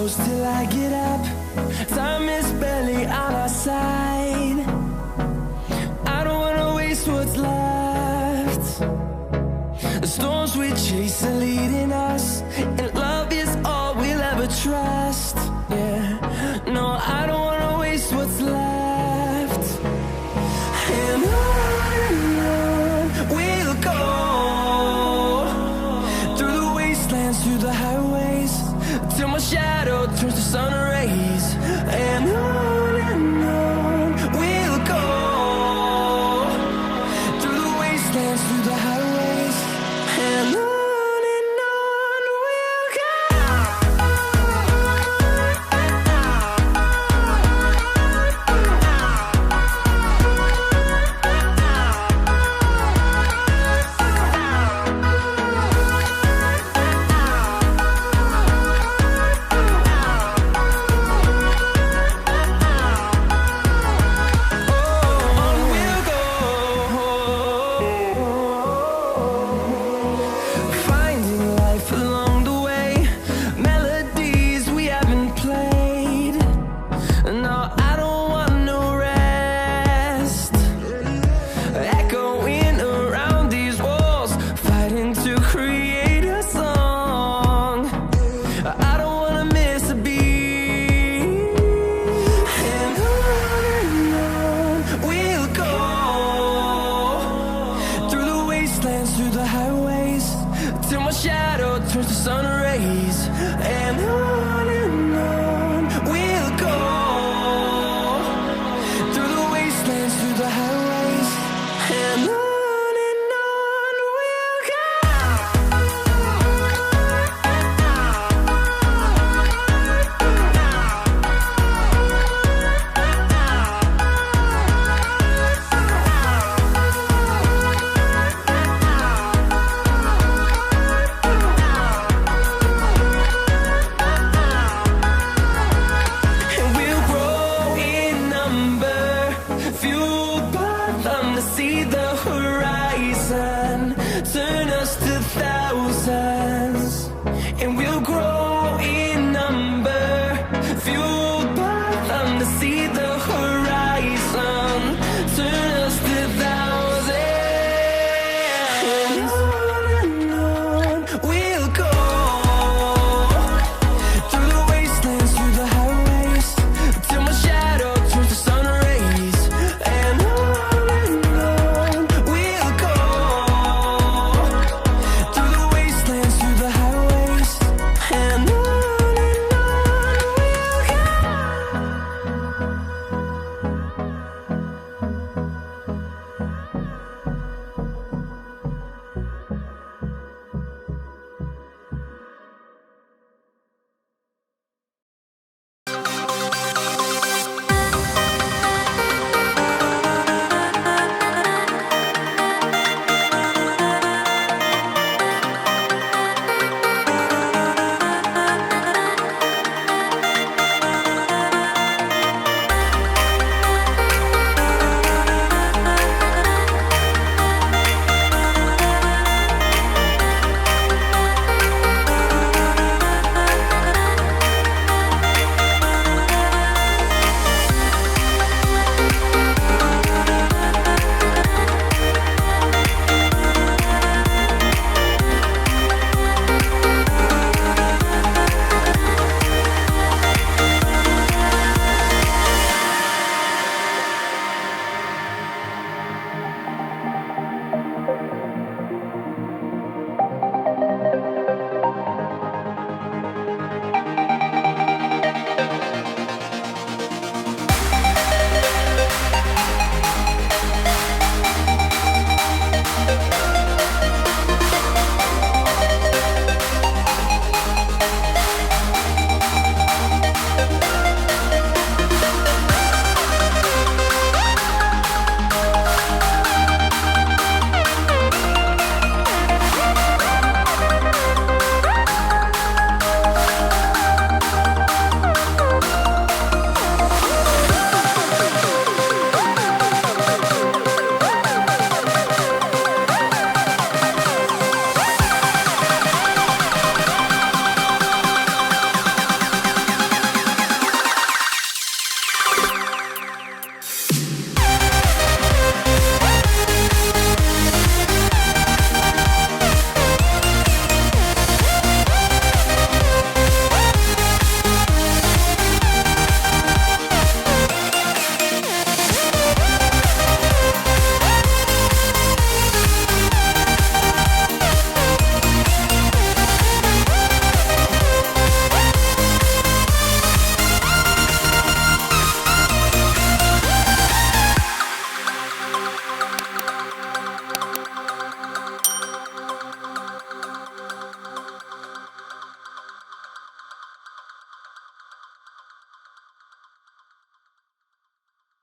close till I get up. Time is barely on our side. I don't wanna waste what's left. The storms we chase are leading us, and love is all we'll ever trust. Yeah, no, I don't wanna waste what's left. And on we'll go, through the wastelands, through the highways, till my shadow turns to sun rays. And on we'll go, through the wastelands, through the highways, and on. Through the highways, till my shadow turns to sun rays. And on we'll go, through the wastelands, through the highways, and on. Turn us to thousands, and we'll grow in number, fueled by them to see the